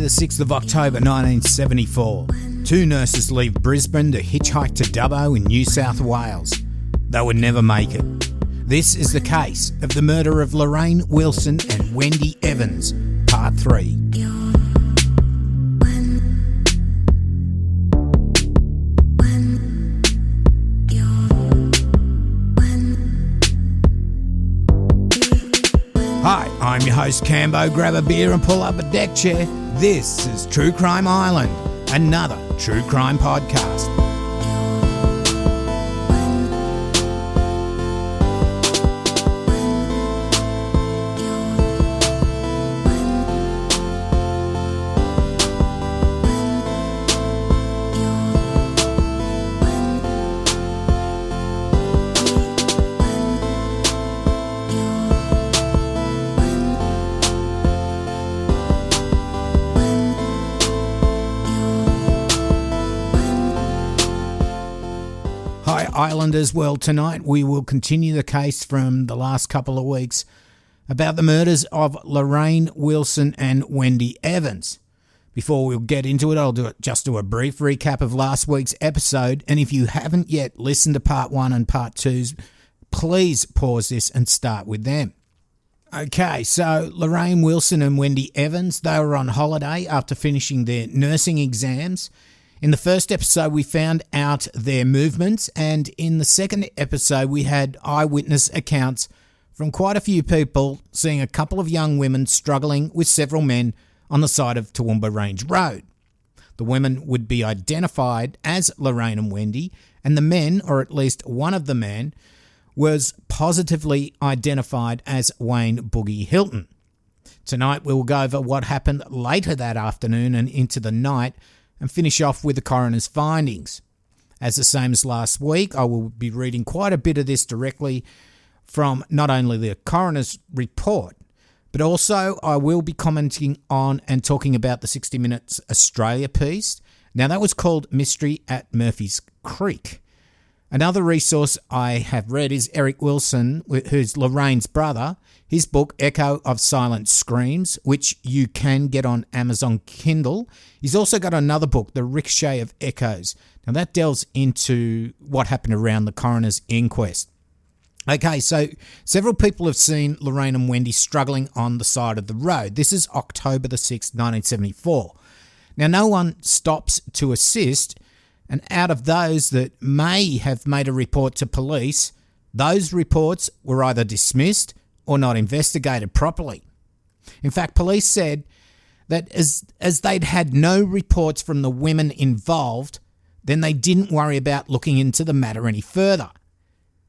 the 6th of October 1974. Two nurses leave Brisbane to hitchhike to Dubbo in New South Wales. They would never make it. This is the case of the murder of Lorraine Wilson and Wendy Evans, Part 3. Hi, I'm your host Cambo. Grab a beer and pull up a deck chair. This is True Crime Island, another true crime podcast. Hi Islanders, well tonight we will continue the case from the last couple of weeks about the murders of Lorraine Wilson and Wendy Evans. Before we'll get into it, I'll just do a brief recap of last week's episode, and if you haven't yet listened to part 1 and part 2, please pause this and start with them. Okay, so Lorraine Wilson and Wendy Evans, they were on holiday after finishing their nursing exams. In the first episode, we found out their movements, and in the second episode, we had eyewitness accounts from quite a few people seeing a couple of young women struggling with several men on the side of Toowoomba Range Road. The women would be identified as Lorraine and Wendy, and the men, or at least one of the men, was positively identified as Wayne Boogie Hilton. Tonight, we'll go over what happened later that afternoon and into the night, and finish off with the coroner's findings. As the same as last week, I will be reading quite a bit of this directly from not only the coroner's report, but also I will be commenting on and talking about the 60 Minutes Australia piece. Now that was called Mystery at Murphy's Creek. Another resource I have read is Eric Wilson, who's Lorraine's brother, his book Echo of Silent Screams, which you can get on Amazon Kindle. He's also got another book, The Ricochet of Echoes. Now that delves into what happened around the coroner's inquest. Okay, so several people have seen Lorraine and Wendy struggling on the side of the road. This is October the 6th, 1974. Now no one stops to assist, and out of those that may have made a report to police, those reports were either dismissed or not investigated properly. In fact, police said that as they'd had no reports from the women involved, then they didn't worry about looking into the matter any further.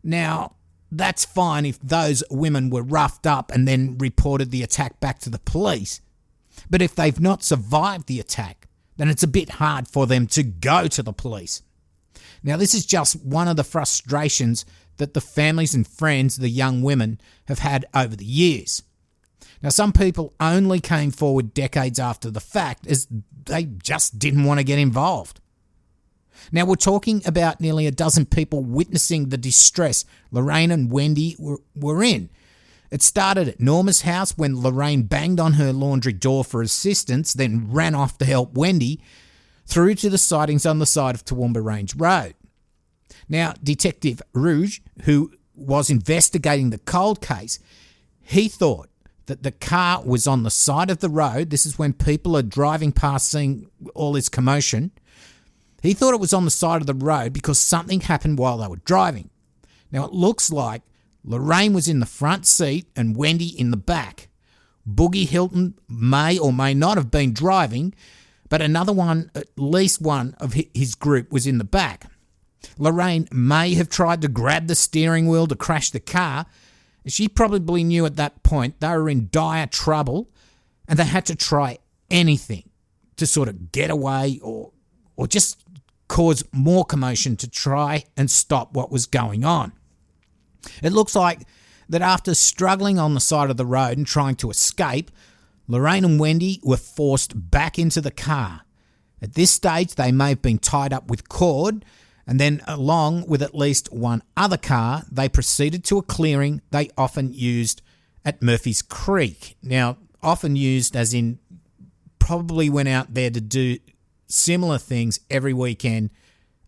Now, that's fine if those women were roughed up and then reported the attack back to the police. But if they've not survived the attack, then it's a bit hard for them to go to the police. Now, this is just one of the frustrations that the families and friends of the young women have had over the years. Now, some people only came forward decades after the fact as they just didn't want to get involved. Now, we're talking about nearly a dozen people witnessing the distress Lorraine and Wendy were in. It started at Norma's house when Lorraine banged on her laundry door for assistance, then ran off to help Wendy, through to the sightings on the side of Toowoomba Range Road. Now, Detective Rouge, who was investigating the cold case, he thought that the car was on the side of the road. This is when people are driving past seeing all this commotion. He thought it was on the side of the road because something happened while they were driving. Now, it looks like Lorraine was in the front seat and Wendy in the back. Boogie Hilton may or may not have been driving, but another one, at least one of his group, was in the back. Lorraine may have tried to grab the steering wheel to crash the car. She probably knew at that point they were in dire trouble and they had to try anything to sort of get away or just cause more commotion to try and stop what was going on. It looks like that after struggling on the side of the road and trying to escape, Lorraine and Wendy were forced back into the car. At this stage, they may have been tied up with cord, and then along with at least one other car, they proceeded to a clearing they often used at Murphy's Creek. Now, often used as in probably went out there to do similar things every weekend,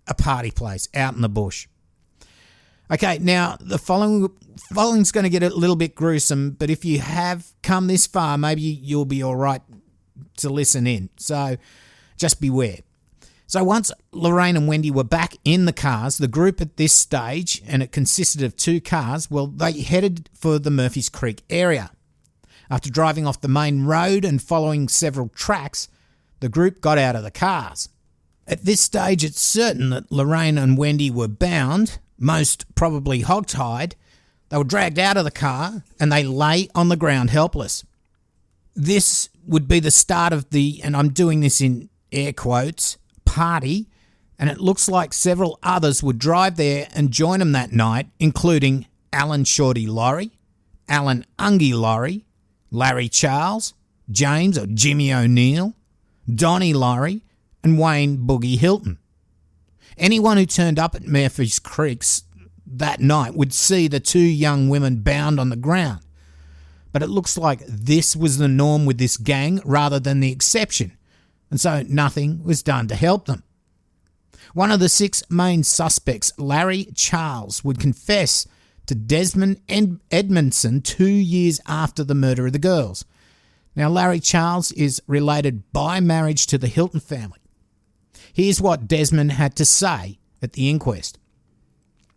a party place out in the bush. Okay, now the following's going to get a little bit gruesome, but if you have come this far, maybe you'll be all right to listen in. So just beware. So once Lorraine and Wendy were back in the cars, the group at this stage, and it consisted of 2 cars, well, they headed for the Murphy's Creek area. After driving off the main road and following several tracks, the group got out of the cars. At this stage, it's certain that Lorraine and Wendy were bound, most probably hogtied. They were dragged out of the car and they lay on the ground helpless. This would be the start of the, and I'm doing this in air quotes, party, and it looks like several others would drive there and join them that night, including Alan Shorty Laurie, Alan Ungie Laurie, Larry Charles, James or Jimmy O'Neill, Donnie Laurie, and Wayne Boogie Hilton. Anyone who turned up at Murphy's Creeks that night would see the 2 young women bound on the ground. But it looks like this was the norm with this gang rather than the exception, and so nothing was done to help them. One of the 6 main suspects, Larry Charles, would confess to Desmond Edmondson 2 years after the murder of the girls. Now, Larry Charles is related by marriage to the Hilton family. Here's what Desmond had to say at the inquest.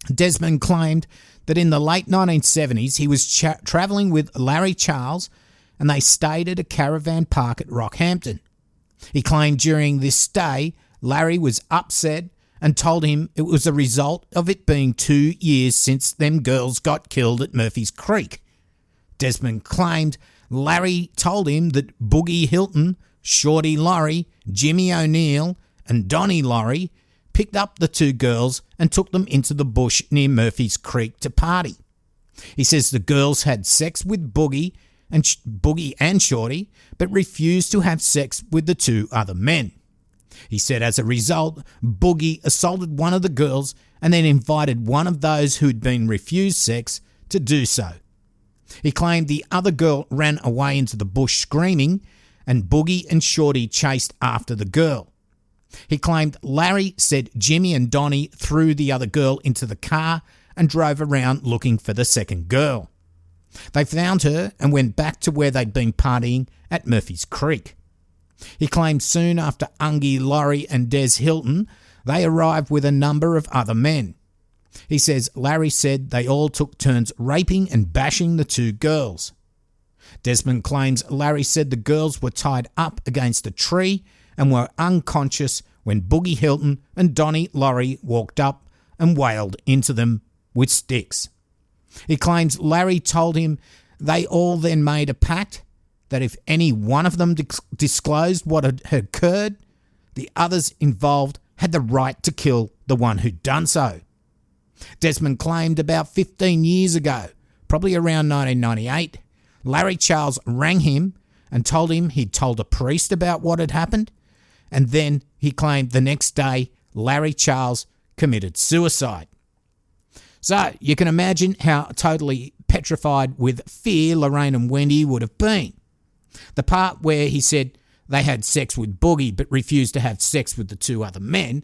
Desmond claimed that in the late 1970s he was travelling with Larry Charles and they stayed at a caravan park at Rockhampton. He claimed during this stay Larry was upset and told him it was a result of it being 2 years since them girls got killed at Murphy's Creek. Desmond claimed Larry told him that Boogie Hilton, Shorty Laurie, Jimmy O'Neill and Donnie Laurie picked up the 2 girls and took them into the bush near Murphy's Creek to party. He says the girls had sex with Boogie and Shorty, but refused to have sex with the 2 other men. He said as a result, Boogie assaulted one of the girls and then invited one of those who'd been refused sex to do so. He claimed the other girl ran away into the bush screaming and Boogie and Shorty chased after the girl. He claimed Larry said Jimmy and Donnie threw the other girl into the car and drove around looking for the second girl. They found her and went back to where they'd been partying at Murphy's Creek. He claimed soon after Ungie Laurie and Des Hilton, they arrived with a number of other men. He says Larry said they all took turns raping and bashing the 2 girls. Desmond claims Larry said the girls were tied up against a tree and were unconscious when Boogie Hilton and Donnie Laurie walked up and wailed into them with sticks. He claims Larry told him they all then made a pact that if any one of them disclosed what had occurred, the others involved had the right to kill the one who'd done so. Desmond claimed about 15 years ago, probably around 1998, Larry Charles rang him and told him he'd told a priest about what had happened, and then he claimed the next day Larry Charles committed suicide. So you can imagine how totally petrified with fear Lorraine and Wendy would have been. The part where he said they had sex with Boogie but refused to have sex with the 2 other men,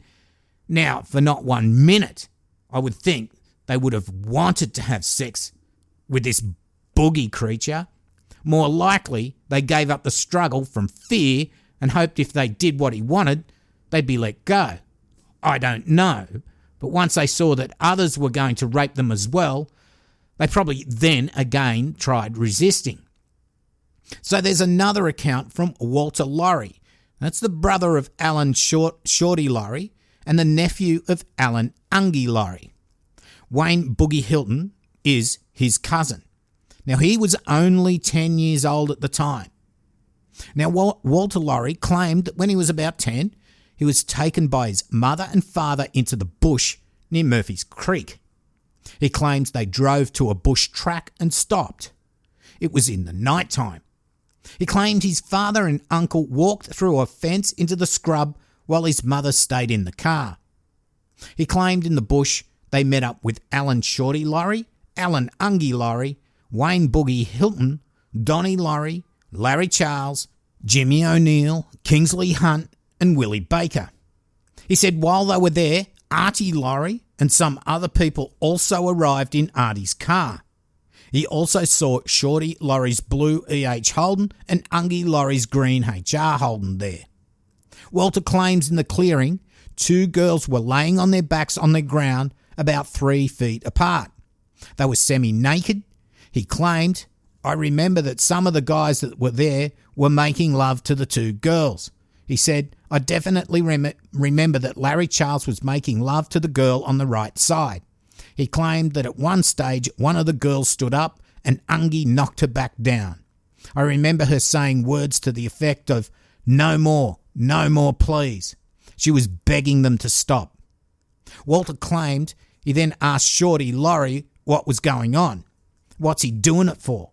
now for not 1 minute, I would think they would have wanted to have sex with this Boogie creature. More likely, they gave up the struggle from fear and hoped if they did what he wanted, they'd be let go. I don't know, but once they saw that others were going to rape them as well, they probably then again tried resisting. So there's another account from Walter Laurie. That's the brother of Alan Shorty Laurie and the nephew of Alan Ungie Laurie. Wayne Boogie Hilton is his cousin. Now, he was only 10 years old at the time. Now, Walter Laurie claimed that when he was about 10, he was taken by his mother and father into the bush near Murphy's Creek. He claims they drove to a bush track and stopped. It was in the night time. He claimed his father and uncle walked through a fence into the scrub while his mother stayed in the car. He claimed in the bush they met up with Alan Shorty Laurie, Alan Ungie Laurie, Wayne Boogie Hilton, Donnie Laurie, Larry Charles, Jimmy O'Neill, Kingsley Hunt and Willie Baker. He said while they were there, Artie Laurie and some other people also arrived in Artie's car. He also saw Shorty Laurie's blue EH Holden and Ungie Laurie's green HR Holden there. Walter claims in the clearing, 2 girls were laying on their backs on the ground about 3 feet apart. They were semi-naked. He claimed, I remember that some of the guys that were there were making love to the 2 girls. He said, I definitely remember that Larry Charles was making love to the girl on the right side. He claimed that at one stage, one of the girls stood up and Ungie knocked her back down. I remember her saying words to the effect of, no more, please. She was begging them to stop. Walter claimed he then asked Shorty Laurie what was going on. What's he doing it for?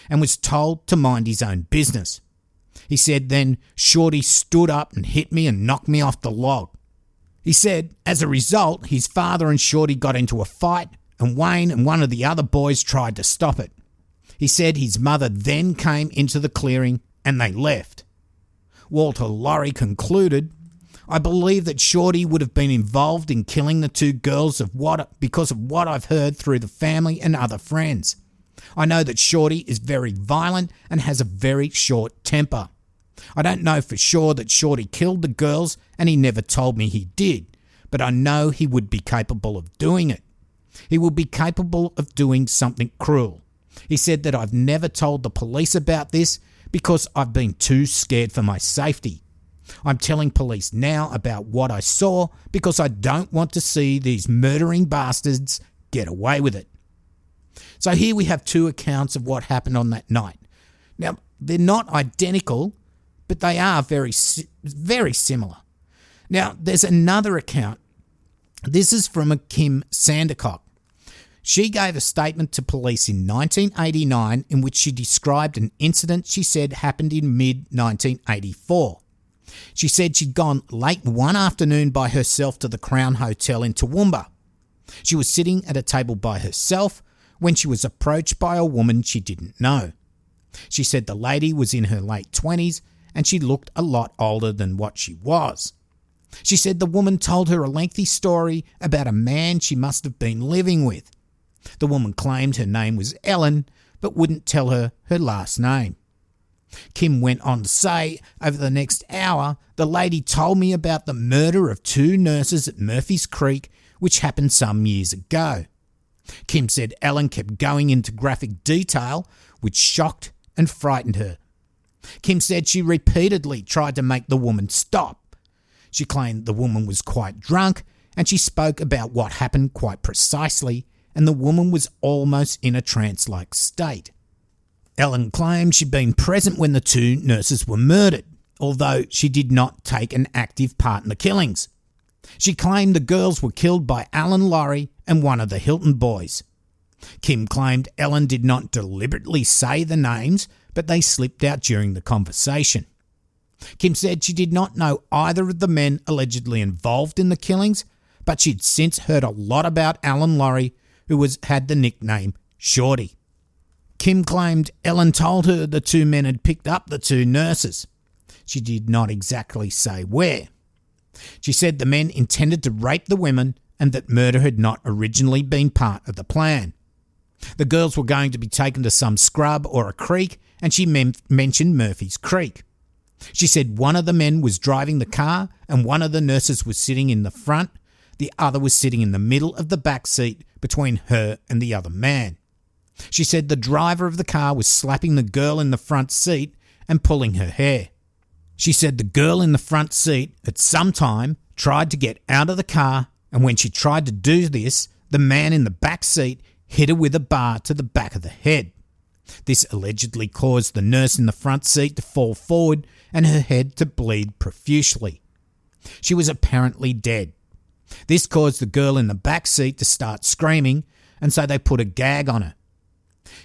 And was told to mind his own business. He said then Shorty stood up and hit me and knocked me off the log. He said, as a result, his father and Shorty got into a fight and Wayne and one of the other boys tried to stop it. He said his mother then came into the clearing and they left. Walter Laurie concluded, I believe that Shorty would have been involved in killing the 2 girls because of what I've heard through the family and other friends. I know that Shorty is very violent and has a very short temper. I don't know for sure that Shorty killed the girls and he never told me he did, but I know he would be capable of doing it. He would be capable of doing something cruel. He said that I've never told the police about this because I've been too scared for my safety. I'm telling police now about what I saw because I don't want to see these murdering bastards get away with it. So here we have 2 accounts of what happened on that night. Now, they're not identical, but they are very similar. Now, there's another account. This is from a Kim Sandercock. She gave a statement to police in 1989 in which she described an incident she said happened in mid-1984. She said she'd gone late one afternoon by herself to the Crown Hotel in Toowoomba. She was sitting at a table by herself when she was approached by a woman she didn't know. She said the lady was in her late 20s and she looked a lot older than what she was. She said the woman told her a lengthy story about a man she must have been living with. The woman claimed her name was Ellen, but wouldn't tell her last name. Kim went on to say, over the next hour, the lady told me about the murder of 2 nurses at Murphy's Creek, which happened some years ago. Kim said Ellen kept going into graphic detail, which shocked and frightened her. Kim said she repeatedly tried to make the woman stop. She claimed the woman was quite drunk and she spoke about what happened quite precisely, and the woman was almost in a trance-like state. Ellen claimed she'd been present when the 2 nurses were murdered, although she did not take an active part in the killings. She claimed the girls were killed by Alan Laurie and one of the Hilton boys. Kim claimed Ellen did not deliberately say the names, but they slipped out during the conversation. Kim said she did not know either of the men allegedly involved in the killings, but she'd since heard a lot about Alan Laurie, who had the nickname Shorty. Kim claimed Ellen told her the 2 men had picked up the 2 nurses. She did not exactly say where. She said the men intended to rape the women and that murder had not originally been part of the plan. The girls were going to be taken to some scrub or a creek, and she mentioned Murphy's Creek. She said one of the men was driving the car and one of the nurses was sitting in the front. The other was sitting in the middle of the back seat between her and the other man. She said the driver of the car was slapping the girl in the front seat and pulling her hair. She said the girl in the front seat at some time tried to get out of the car, and when she tried to do this, the man in the back seat hit her with a bar to the back of the head. This allegedly caused the nurse in the front seat to fall forward and her head to bleed profusely. She was apparently dead. This caused the girl in the back seat to start screaming, and so they put a gag on her.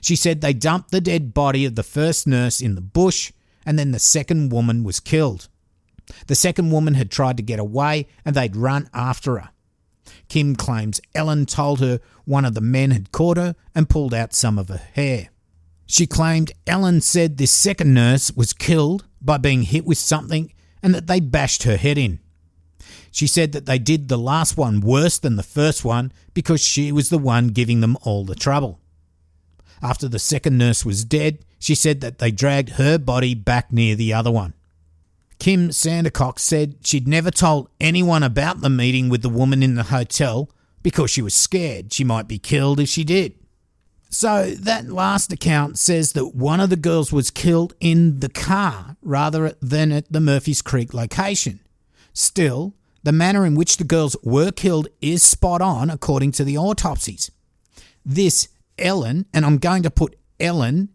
She said they dumped the dead body of the first nurse in the bush, and then the second woman was killed. The second woman had tried to get away and they'd run after her. Kim claims Ellen told her one of the men had caught her and pulled out some of her hair. She claimed Ellen said this second nurse was killed by being hit with something and that they bashed her head in. She said that they did the last one worse than the first one because she was the one giving them all the trouble. After the second nurse was dead, she said that they dragged her body back near the other one. Kim Sandercock said she'd never told anyone about the meeting with the woman in the hotel because she was scared she might be killed if she did. So that last account says that one of the girls was killed in the car rather than at the Murphy's Creek location. Still, the manner in which the girls were killed is spot on according to the autopsies. This Ellen, and I'm going to put Ellen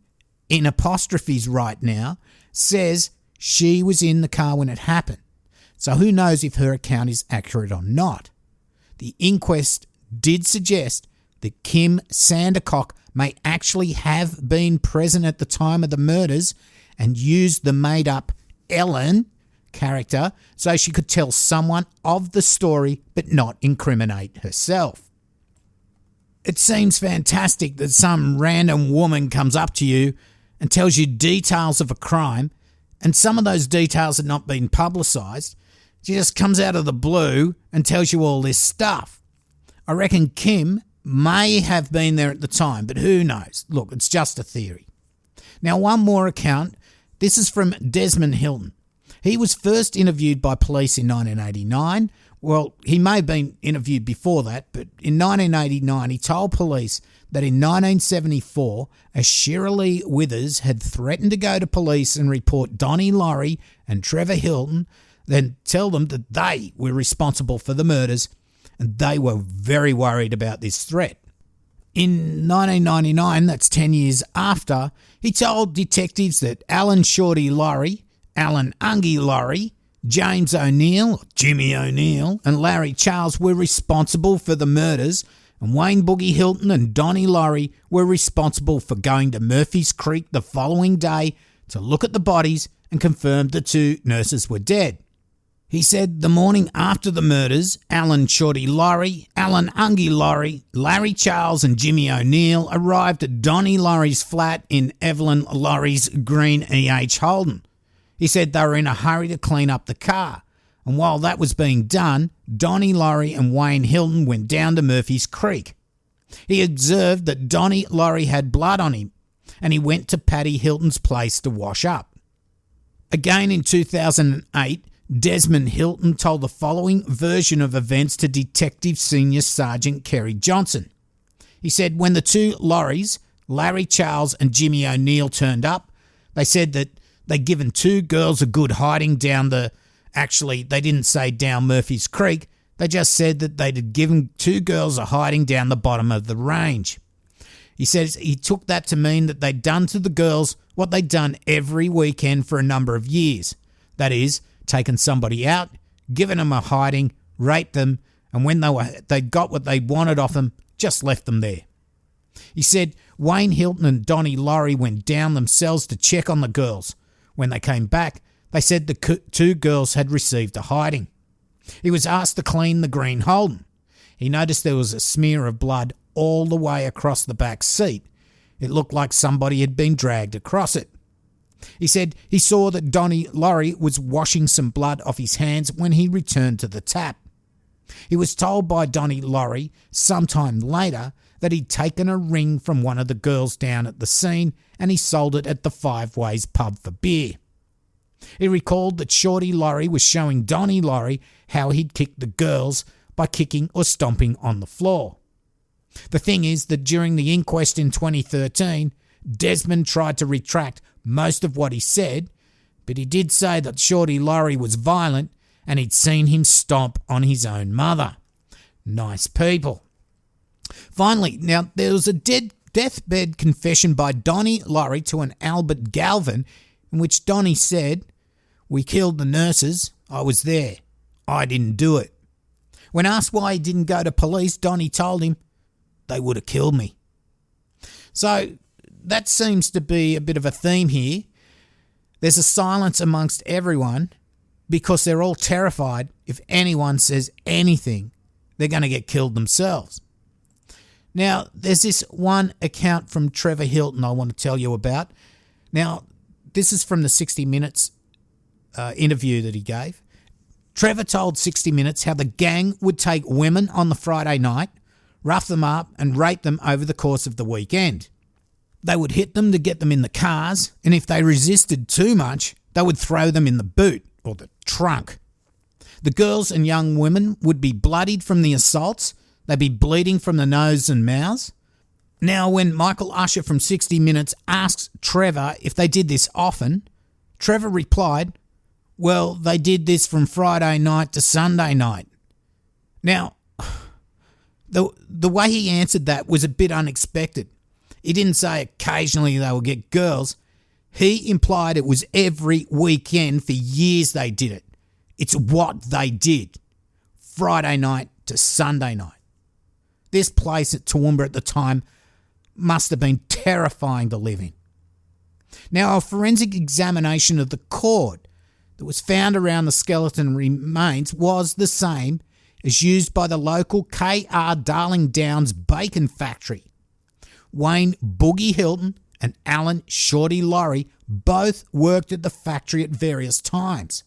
in apostrophes right now, says she was in the car when it happened. So who knows if her account is accurate or not. The inquest did suggest that Kim Sandercock may actually have been present at the time of the murders and used the made-up Ellen character so she could tell someone of the story but not incriminate herself. It seems fantastic that some random woman comes up to you and tells you details of a crime, and some of those details have not been publicised. She just comes out of the blue and tells you all this stuff. I reckon Kim may have been there at the time, but who knows? Look, it's just a theory. Now, one more account. This is from Desmond Hilton. He was first interviewed by police in 1989. Well, he may have been interviewed before that, but in 1989 he told police that in 1974 a Shirley Withers had threatened to go to police and report Donnie Laurie and Trevor Hilton, then tell them that they were responsible for the murders, and they were very worried about this threat. In 1999, that's 10 years after, he told detectives that Alan Shorty Laurie, Alan Ungie Laurie, James O'Neill, Jimmy O'Neill, and Larry Charles were responsible for the murders, and Wayne Boogie Hilton and Donnie Laurie were responsible for going to Murphy's Creek the following day to look at the bodies and confirm the two nurses were dead. He said the morning after the murders, Alan Shorty Laurie, Alan Ungie Laurie, Larry Charles and Jimmy O'Neill arrived at Donnie Laurie's flat in Evelyn Laurie's Green E.H. Holden. He said they were in a hurry to clean up the car, and while that was being done, Donnie Laurie and Wayne Hilton went down to Murphy's Creek. He observed that Donnie Laurie had blood on him, and he went to Paddy Hilton's place to wash up. Again in 2008, Desmond Hilton told the following version of events to Detective Senior Sergeant Kerry Johnson. He said when the two Lauries, Larry Charles and Jimmy O'Neill, turned up, they said that they'd given two girls a good hiding down they didn't say down Murphy's Creek, they just said that they'd given two girls a hiding down the bottom of the range. He says he took that to mean that they'd done to the girls what they'd done every weekend for a number of years. That is, taken somebody out, given them a hiding, raped them, and when they'd got what they wanted off them, just left them there. He said Wayne Hilton and Donnie Laurie went down themselves to check on the girls. When they came back, they said the two girls had received a hiding. He was asked to clean the green Holden. He noticed there was a smear of blood all the way across the back seat. It looked like somebody had been dragged across it. He said he saw that Donnie Laurie was washing some blood off his hands when he returned to the tap. He was told by Donnie Laurie sometime later that he'd taken a ring from one of the girls down at the scene and he sold it at the Five Ways pub for beer. He recalled that Shorty Laurie was showing Donnie Laurie how he'd kicked the girls by kicking or stomping on the floor. The thing is that during the inquest in 2013, Desmond tried to retract most of what he said, but he did say that Shorty Laurie was violent and he'd seen him stomp on his own mother. Nice people. Finally, now there was a deathbed confession by Donnie Laurie to an Albert Galvin in which Donnie said, "We killed the nurses. I was there. I didn't do it." When asked why he didn't go to police, Donnie told him, "They would have killed me." So that seems to be a bit of a theme here. There's a silence amongst everyone because they're all terrified if anyone says anything, they're going to get killed themselves. Now, there's this one account from Trevor Hilton I want to tell you about. Now, this is from the 60 Minutes interview that he gave. Trevor told 60 Minutes how the gang would take women on the Friday night, rough them up and rape them over the course of the weekend. They would hit them to get them in the cars, and if they resisted too much, they would throw them in the boot or the trunk. The girls and young women would be bloodied from the assaults. They'd be bleeding from the nose and mouths. Now, when Michael Usher from 60 Minutes asks Trevor if they did this often, Trevor replied, "Well, they did this from Friday night to Sunday night." Now, the way he answered that was a bit unexpected. He didn't say occasionally they would get girls. He implied it was every weekend for years they did it. It's what they did. Friday night to Sunday night. This place at Toowoomba at the time must have been terrifying to live in. Now, a forensic examination of the cord that was found around the skeleton remains was the same as used by the local K.R. Darling Downs bacon factory. Wayne Boogie Hilton and Alan Shorty Laurie both worked at the factory at various times.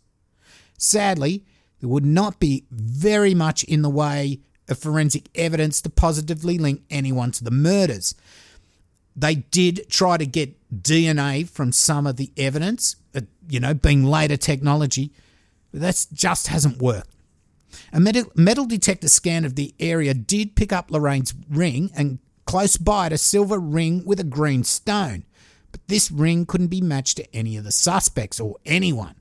Sadly, there would not be very much in the way of forensic evidence to positively link anyone to the murders. They did try to get DNA from some of the evidence, being later technology, but that just hasn't worked. A metal detector scan of the area did pick up Lorraine's ring, and close by it a silver ring with a green stone, but this ring couldn't be matched to any of the suspects or anyone.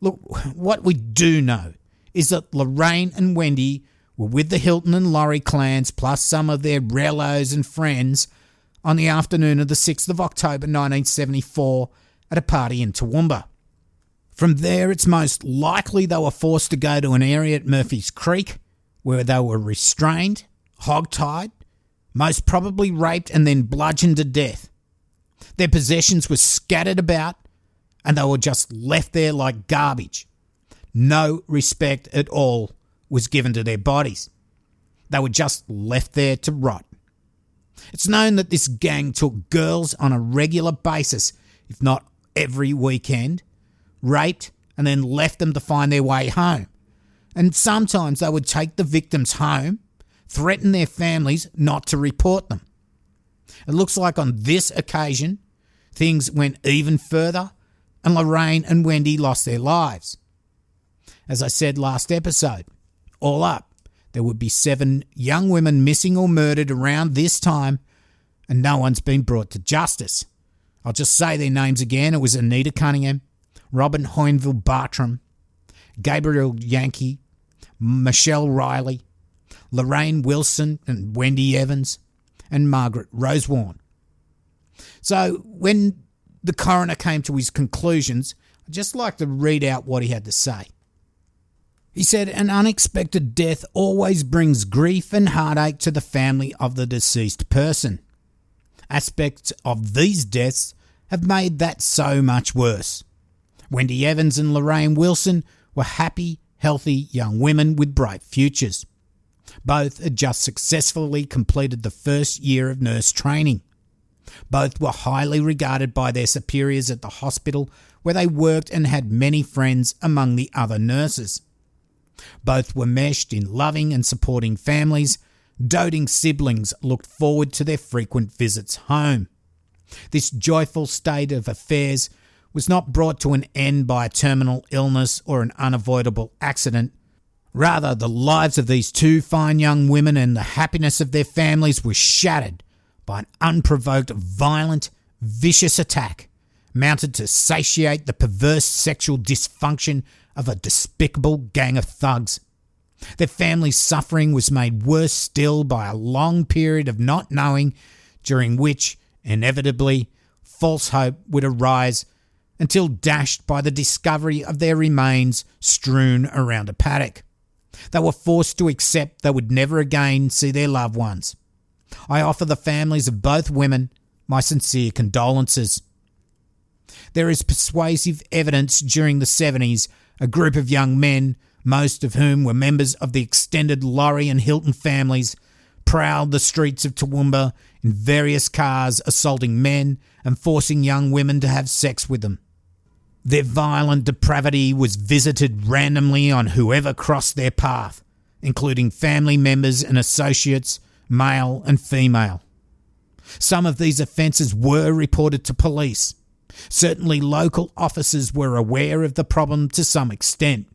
Look, what we do know is that Lorraine and Wendy were with the Hilton and Laurie clans plus some of their relos and friends on the afternoon of the 6th of October 1974 at a party in Toowoomba. From there, it's most likely they were forced to go to an area at Murphy's Creek where they were restrained, hogtied, most probably raped and then bludgeoned to death. Their possessions were scattered about and they were just left there like garbage. No respect at all was given to their bodies. They were just left there to rot. It's known that this gang took girls on a regular basis, if not every weekend, raped and then left them to find their way home. And sometimes they would take the victims home, threaten their families not to report them. It looks like on this occasion, things went even further and Lorraine and Wendy lost their lives. As I said last episode, all up, there would be 7 young women missing or murdered around this time, and no one's been brought to justice. I'll just say their names again. It was Anita Cunningham, Robin Hoynville Bartram, Gabriel Yankee, Michelle Riley, Lorraine Wilson and Wendy Evans, and Margaret Rosewarne. So when the coroner came to his conclusions, I'd just like to read out what he had to say. He said, "An unexpected death always brings grief and heartache to the family of the deceased person. Aspects of these deaths have made that so much worse. Wendy Evans and Lorraine Wilson were happy, healthy young women with bright futures. Both had just successfully completed the first year of nurse training. Both were highly regarded by their superiors at the hospital where they worked and had many friends among the other nurses. Both were meshed in loving and supporting families. Doting siblings looked forward to their frequent visits home. This joyful state of affairs was not brought to an end by a terminal illness or an unavoidable accident. Rather, the lives of these 2 fine young women and the happiness of their families were shattered by an unprovoked, violent, vicious attack mounted to satiate the perverse sexual dysfunction of a despicable gang of thugs. Their family's suffering was made worse still by a long period of not knowing, during which, inevitably, false hope would arise until dashed by the discovery of their remains strewn around a paddock. They were forced to accept they would never again see their loved ones. I offer the families of both women my sincere condolences." There is persuasive evidence during the 70s a group of young men, most of whom were members of the extended Laurie and Hilton families, prowled the streets of Toowoomba in various cars, assaulting men and forcing young women to have sex with them. Their violent depravity was visited randomly on whoever crossed their path, including family members and associates, male and female. Some of these offences were reported to police. Certainly local officers were aware of the problem to some extent,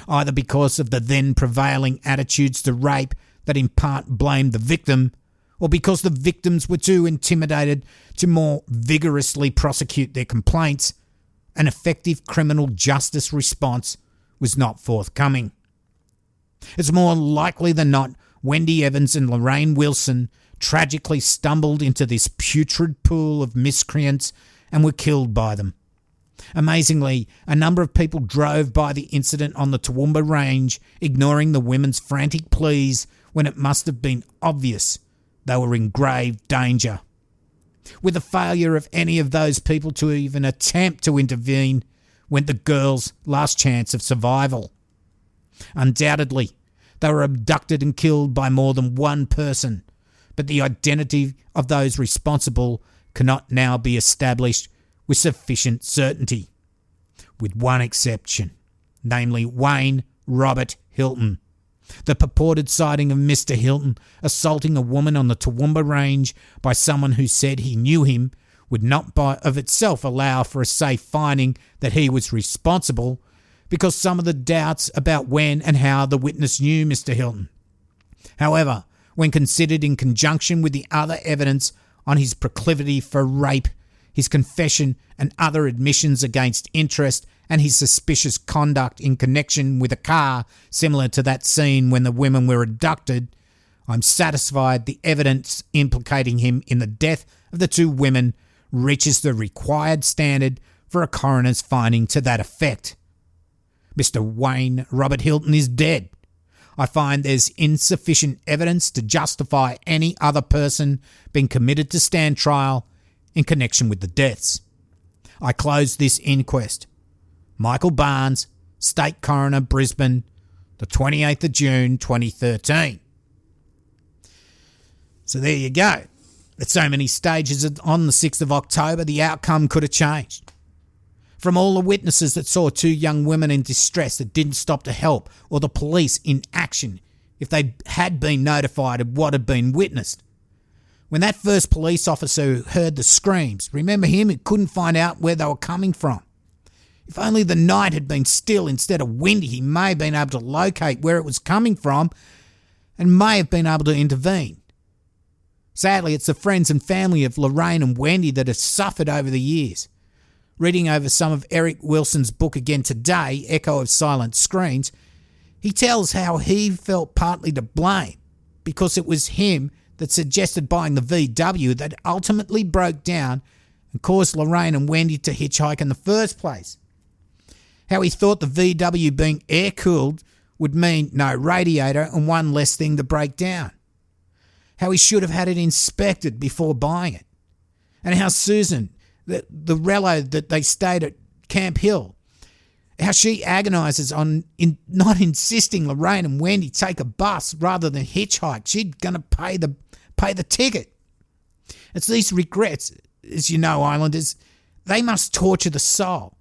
either because of the then prevailing attitudes to rape that in part blamed the victim, or because the victims were too intimidated to more vigorously prosecute their complaints. An effective criminal justice response was not forthcoming. It's more likely than not Wendy Evans and Lorraine Wilson tragically stumbled into this putrid pool of miscreants and were killed by them. Amazingly, a number of people drove by the incident on the Toowoomba Range, ignoring the women's frantic pleas when it must have been obvious they were in grave danger. With the failure of any of those people to even attempt to intervene went the girls' last chance of survival. Undoubtedly, they were abducted and killed by more than one person, but the identity of those responsible cannot now be established with sufficient certainty, with one exception, namely Wayne Robert Hilton. The purported sighting of Mr. Hilton assaulting a woman on the Toowoomba Range by someone who said he knew him would not by of itself allow for a safe finding that he was responsible, because some of the doubts about when and how the witness knew Mr. Hilton. However, when considered in conjunction with the other evidence on his proclivity for rape, his confession and other admissions against interest, and his suspicious conduct in connection with a car similar to that seen when the women were abducted, I'm satisfied the evidence implicating him in the death of the two women reaches the required standard for a coroner's finding to that effect. Mr. Wayne Robert Hilton is dead. I find there's insufficient evidence to justify any other person being committed to stand trial in connection with the deaths. I close this inquest. Michael Barnes, State Coroner, Brisbane, the 28th of June 2013. So there you go. At so many stages on the 6th of October, the outcome could have changed. From all the witnesses that saw two young women in distress that didn't stop to help, or the police in action if they had been notified of what had been witnessed. When that first police officer heard the screams, remember him? He couldn't find out where they were coming from. If only the night had been still instead of windy, he may have been able to locate where it was coming from and may have been able to intervene. Sadly, it's the friends and family of Lorraine and Wendy that have suffered over the years. Reading over some of Eric Wilson's book again today, Echo of Silent Screens, he tells how he felt partly to blame because it was him that suggested buying the VW that ultimately broke down and caused Lorraine and Wendy to hitchhike in the first place. How he thought the VW being air-cooled would mean no radiator and one less thing to break down. How he should have had it inspected before buying it. And how Susan, the relo that they stayed at Camp Hill, how she agonises on not insisting Lorraine and Wendy take a bus rather than hitchhike. She's going to pay the ticket. It's these regrets, as you know, Islanders, they must torture the soul.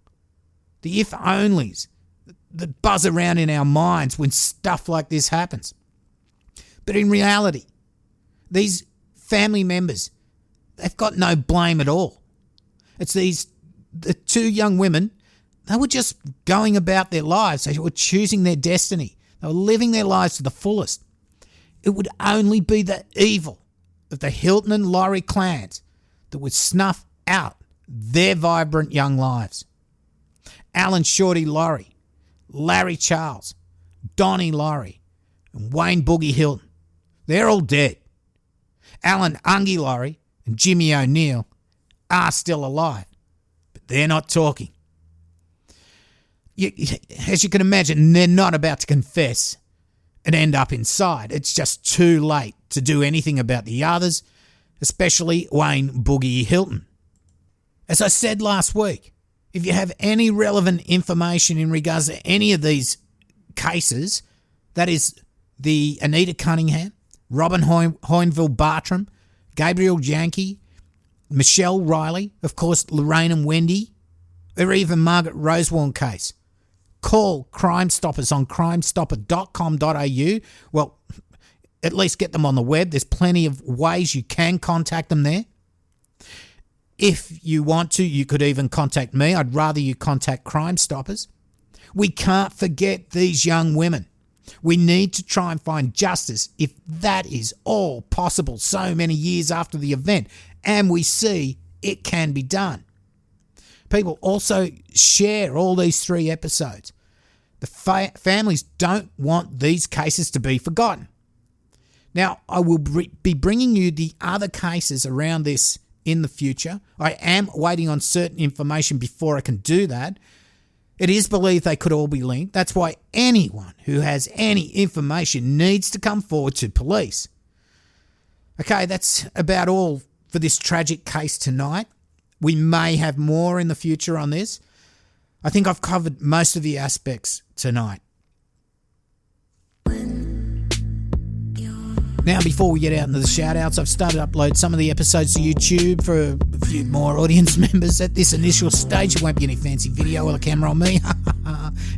The if-onlys that buzz around in our minds when stuff like this happens. But in reality, these family members, they've got no blame at all. It's the two young women, they were just going about their lives. They were choosing their destiny. They were living their lives to the fullest. It would only be the evil of the Hilton and Laurie clans that would snuff out their vibrant young lives. Alan Shorty Laurie, Larry Charles, Donnie Laurie, and Wayne Boogie Hilton, they're all dead. Alan Ungie Laurie and Jimmy O'Neill are still alive, but they're not talking. As you can imagine, they're not about to confess and end up inside. It's just too late to do anything about the others, especially Wayne Boogie Hilton. As I said last week, if you have any relevant information in regards to any of these cases, that is the Anita Cunningham, Robin Hoynville Bartram, Gabriel Yankee, Michelle Riley, of course Lorraine and Wendy, or even Margaret Rosewarne case. Call Crime Stoppers on crimestopper.com.au. Well, at least get them on the web. There's plenty of ways you can contact them there. If you want to, you could even contact me. I'd rather you contact Crime Stoppers. We can't forget these young women. We need to try and find justice if that is all possible so many years after the event. And we see it can be done. People also share all these 3 episodes. The families don't want these cases to be forgotten. Now, I will be bringing you the other cases around this in the future. I am waiting on certain information before I can do that. It is believed they could all be linked. That's why anyone who has any information needs to come forward to police. Okay, that's about all for this tragic case tonight. We may have more in the future on this. I think I've covered most of the aspects tonight. Now, before we get out into the shout-outs, I've started to upload some of the episodes to YouTube for a few more audience members. At this initial stage, it won't be any fancy video or a camera on me.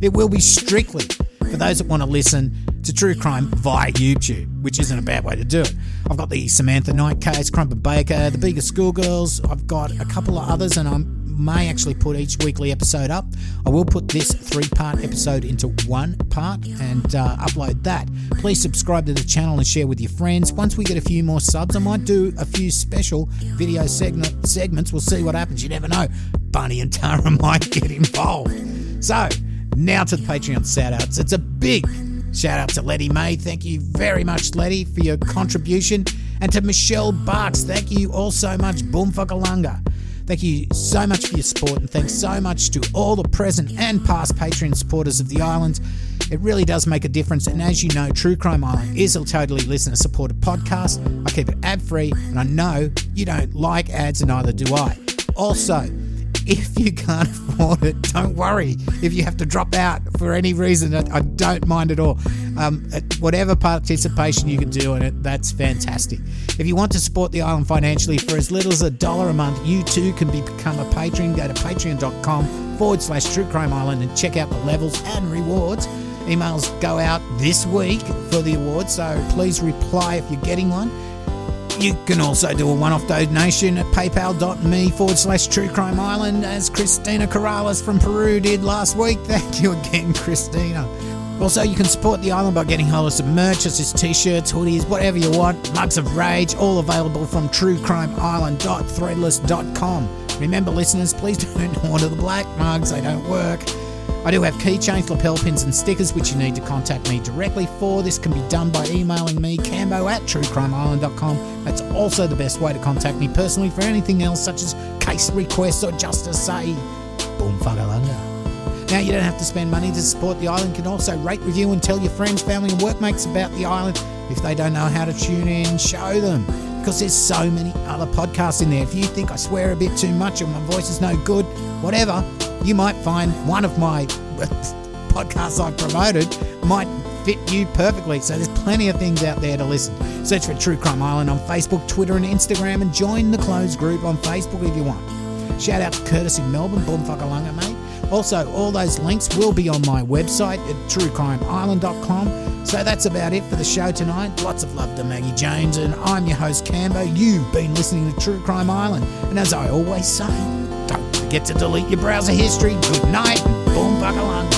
It will be strictly for those that want to listen to true crime via YouTube, which isn't a bad way to do it. I've got the Samantha Knight case, Crumpet Baker, the Bega Schoolgirls. I've got a couple of others, and I may actually put each weekly episode up. I will put this 3-part episode into 1 part and upload that. Please subscribe to the channel and share with your friends. Once we get a few more subs, I might do a few special video segments. We'll see what happens. You never know. Bunny and Tara might get involved. So, now to the Patreon shout-outs. It's a big shout-out to Letty May. Thank you very much, Letty, for your contribution. And to Michelle Barks, thank you all so much. Boomfuckalunga. Thank you so much for your support, and thanks so much to all the present and past Patreon supporters of the island. It really does make a difference, and as you know, True Crime Island is a totally listener-supported podcast. I keep it ad-free, and I know you don't like ads, and neither do I. Also, if you can't afford it, don't worry. If you have to drop out for any reason, I don't mind at all. Whatever participation you can do in it, that's fantastic. If you want to support the island financially for as little as $1 a month, you too can become a patron. Go to patreon.com/True Crime Island and check out the levels and rewards. Emails go out this week for the awards, so please reply if you're getting one. You can also do a one-off donation at paypal.me/True Crime Island, as Christina Corrales from Peru did last week. Thank you again, Christina. Also, you can support the island by getting hold of some merch, such as t-shirts, hoodies, whatever you want. Mugs of Rage, all available from truecrimeisland.threadless.com. Remember, listeners, please don't order the black mugs. They don't work. I do have keychains, lapel pins and stickers which you need to contact me directly for. This can be done by emailing me, cambo@truecrimeisland.com. That's also the best way to contact me personally for anything else, such as case requests or just to say boomfuckalunga. Now, you don't have to spend money to support the island. You can also rate, review and tell your friends, family and workmates about the island. If they don't know how to tune in, show them, because there's so many other podcasts in there. If you think I swear a bit too much or my voice is no good, whatever, you might find one of my podcasts I've promoted might fit you perfectly. So there's plenty of things out there to listen. Search for True Crime Island on Facebook, Twitter and Instagram, and join the closed group on Facebook if you want. Shout out to Curtis in Melbourne, boomfuckalunga, mate. Also, all those links will be on my website at truecrimeisland.com. So that's about it for the show tonight. Lots of love to Maggie Jones, and I'm your host, Cambo. You've been listening to True Crime Island. And as I always say, don't forget to delete your browser history. Good night and boomfuckalunga.